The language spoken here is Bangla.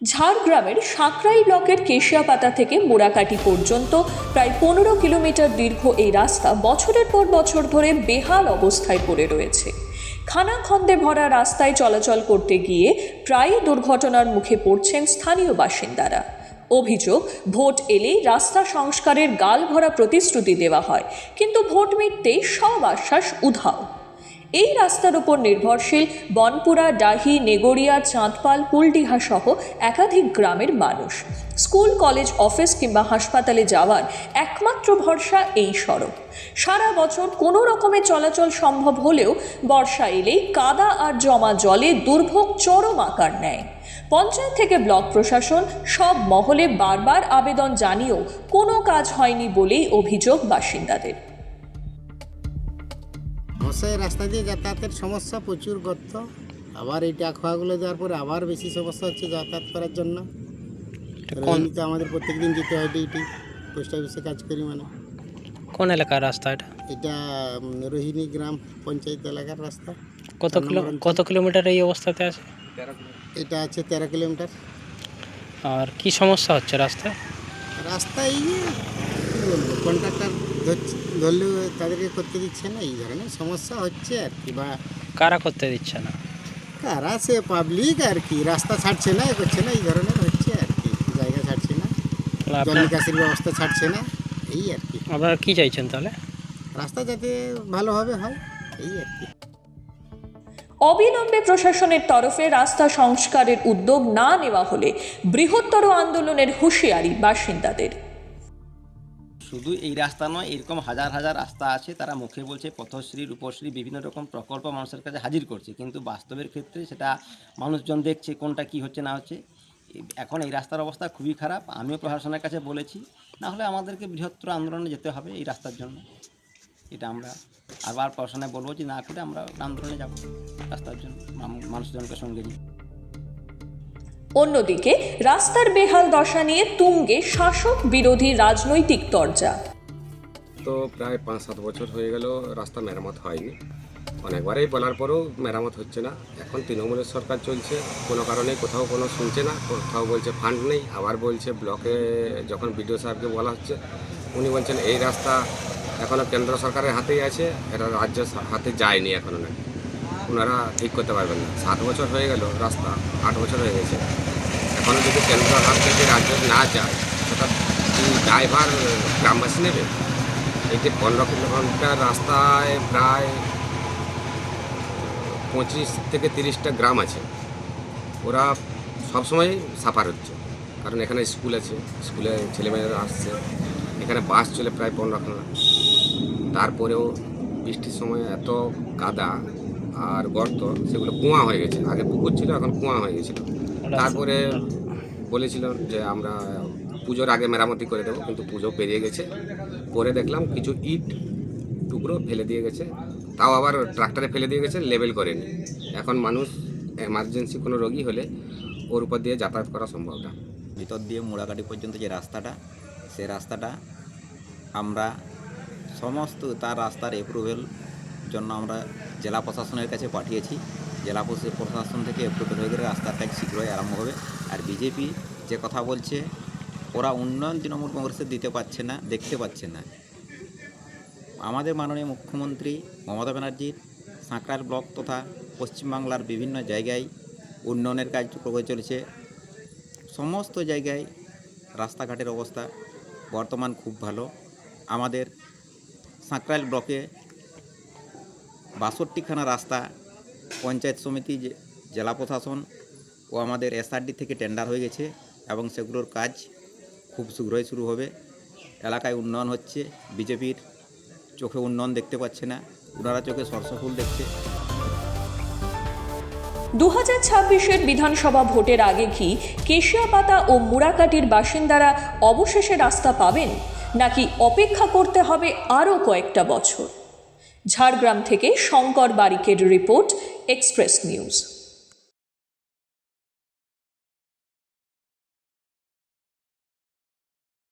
ঝাড়গ্রামের সাঁকরাইল ব্লকের কেশিয়াপাতা থেকে মোড়াকাটি পর্যন্ত প্রায় 15 কিলোমিটার দীর্ঘ এই রাস্তা বছরের পর বছর ধরে বেহাল অবস্থায় পড়ে রয়েছে। খানাখন্দে ভরা রাস্তায় চলাচল করতে গিয়ে প্রায়ই দুর্ঘটনার মুখে পড়ছেন স্থানীয় বাসিন্দারা। অভিযোগ, ভোট এলেই রাস্তা সংস্কারের গালভরা প্রতিশ্রুতি দেওয়া হয়, কিন্তু ভোট মিটতেই সব আশ্বাস উধাও। এই রাস্তার উপর নির্ভরশীল বনপুরা, ডাহি, নেগড়িয়া, চাঁদপাল, কুলডিহা সহ একাধিক গ্রামের মানুষ। স্কুল, কলেজ, অফিস কিংবা হাসপাতালে যাওয়ার একমাত্র ভরসা এই সড়ক। সারা বছর কোনো রকমে চলাচল সম্ভব হলেও বর্ষা এলেই কাদা আর জমা জলে দুর্ভোগ চরম আকার নেয়। পঞ্চায়েত থেকে ব্লক প্রশাসন সব মহলে বারবার আবেদন জানিয়েও কোনো কাজ হয়নি বলেই অভিযোগ বাসিন্দাদের। মশাই রাস্তা দিয়ে যাতায়াতের সমস্যা, প্রচুর গর্ত, আবার এই খোয়াগুলো দেওয়ার পরে আবার বেশি সমস্যা হচ্ছে যাতায়াত করার জন্য। তো আমাদের প্রত্যেকদিন যেতে হয় ডিউটি, পোস্ট অফিসে কাজ করি। মানে কোন এলাকার রাস্তা এটা? এটা রোহিণী গ্রাম পঞ্চায়েত এলাকার রাস্তা। কত কিলোমিটার এই অবস্থাতে আছে? এটা আছে 13 কিলোমিটার। আর কি সমস্যা হচ্ছে রাস্তায়? রাস্তায় এই যে কী বলবো, কন্ট্রাক্টর ধরলেও তাদেরকে করতে দিচ্ছে না, এই ধরনের সমস্যা হচ্ছে আর কি। বা কারা করতে দিচ্ছে না? কারা, সে পাবলিক আর কি, রাস্তা ছাড়ছে না, করছে না, এই ধরনের হচ্ছে আর কি। জায়গা ছাড়ছে না, জল নিকাশির ব্যবস্থা ছাড়ছে না, এই আর কি। আপনারা কি চাইছেন তাহলে? রাস্তা যাতে ভালোভাবে হয়, এই আর কি। অবিলম্বে প্রশাসনের তরফে রাস্তা সংস্কারের উদ্যোগ না নেওয়া হলে বৃহত্তর আন্দোলনের হুঁশিয়ারি বাসিন্দাদের। শুধু এই রাস্তা নয়, এরকম হাজার হাজার রাস্তা আছে। তারা মুখে বলছে পথশ্রী, রূপশ্রী, বিভিন্ন রকম প্রকল্প মানুষের কাছে হাজির করছে, কিন্তু বাস্তবের ক্ষেত্রে সেটা মানুষজন দেখছে কোনটা কি হচ্ছে না হচ্ছে। এখন এই রাস্তার অবস্থা খুবই খারাপ। আমিও প্রশাসনের কাছে বলেছি, না হলে আমাদেরকে বৃহত্তর আন্দোলনে যেতে হবে এই রাস্তার জন্য। এটা আমরা আবার প্রশাসনে বলবো যে না করে আমরা আন্দোলনে যাব রাস্তার জন্য, মানুষজনকে সঙ্গে নিয়ে। অন্যদিকে রাস্তার বেহাল দশা নিয়ে তুঙ্গে শাসক বিরোধী রাজনৈতিক তরজা। তো প্রায় 5-7 বছর হয়ে গেল রাস্তা মেরামত হয়নি। অনেকবারই বলার পরেও মেরামত হচ্ছে না। এখন তৃণমূলের সরকার চলছে, কোনো কারণে কোথাও কোনো শুনছে না, কোথাও বলছে ফান্ড নেই, আবার বলছে ব্লকে যখন বিডিও সাহেবকে বলা হচ্ছে উনি বলছেন এই রাস্তা এখনও কেন্দ্র সরকারের হাতেই আছে, এটা রাজ্য হাতে যায়নি এখনও নাকি, ওনারা ঠিক করতে পারবেন না। 7 বছর হয়ে গেল রাস্তা, 8 বছর হয়ে গেছে, এখনও যদি কেন্দ্র হাত থেকে রাজ্য না যায় সেটা ড্রাইভার গ্রামবাসী নেবে। এই যে 15 কিলোমিটার রাস্তায় প্রায় 25 থেকে 30টা গ্রাম আছে, ওরা সবসময় সাফার হচ্ছে, কারণ এখানে স্কুল আছে, স্কুলে ছেলেমেয়েরা আসছে, এখানে বাস চলে প্রায় 15খানা। তারপরেও বৃষ্টির সময় এত কাদা আর গর্ত, সেগুলো কুয়া হয়ে গেছে। আগে পুকুর ছিল, এখন কুয়া হয়ে গেছিলো। তারপরে বলেছিল যে আমরা পুজোর আগে মেরামতি করে দেবো, কিন্তু পুজো পেরিয়ে গেছে। পরে দেখলাম কিছু ইট টুকরো ফেলে দিয়ে গেছে, তাও আবার ট্রাক্টরে ফেলে দিয়ে গেছে, লেবেল করেনি। এখন মানুষ এমার্জেন্সি কোনো রোগী হলে ওর উপর দিয়ে যাতায়াত করা সম্ভব না। ভিতর দিয়ে মোড়াকাটি পর্যন্ত যে রাস্তাটা, সে রাস্তাটা আমরা সমস্ত তার রাস্তার অ্যাপ্রুভেল জন্য আমরা জেলা প্রশাসনের কাছে পাঠিয়েছি। জেলা প্রশাসন থেকে অ্যাপ্রুভেল হয়ে গেলে রাস্তার কাজ শীঘ্রই আরম্ভ হবে। আর বিজেপি যে কথা বলছে, ওরা উন্নয়ন তৃণমূল কংগ্রেসের দিতে পারছে না, দেখতে পাচ্ছে না। আমাদের মাননীয় মুখ্যমন্ত্রী মমতা ব্যানার্জির সাঁকরাইল ব্লক তথা পশ্চিমবাংলার বিভিন্ন জায়গায় উন্নয়নের কাজ করে চলেছে। সমস্ত জায়গায় রাস্তাঘাটের অবস্থা বর্তমান খুব ভালো। আমাদের সাঁকরাইল ব্লকে 62খানা রাস্তা পঞ্চায়েত সমিতি, জেলা প্রশাসন ও আমাদের এসআরডি থেকে টেন্ডার হয়ে গেছে এবং সেগুলোর কাজ খুব শীঘ্রই শুরু হবে। এলাকায় উন্নয়ন হচ্ছে। বিজেপির চোখে উন্নয়ন দেখতে পাচ্ছে না, ওনারা চোখে সরষফুল দেখছে। 2026-এর বিধানসভা ভোটের আগে কি কেশিয়াপাতা ও মুড়াকাটির বাসিন্দারা অবশেষে রাস্তা পাবেন, নাকি অপেক্ষা করতে হবে আরও কয়েকটা বছর? ঝাড়গ্রাম থেকে শঙ্কর বারিকের রিপোর্ট, এক্সপ্রেস নিউজ।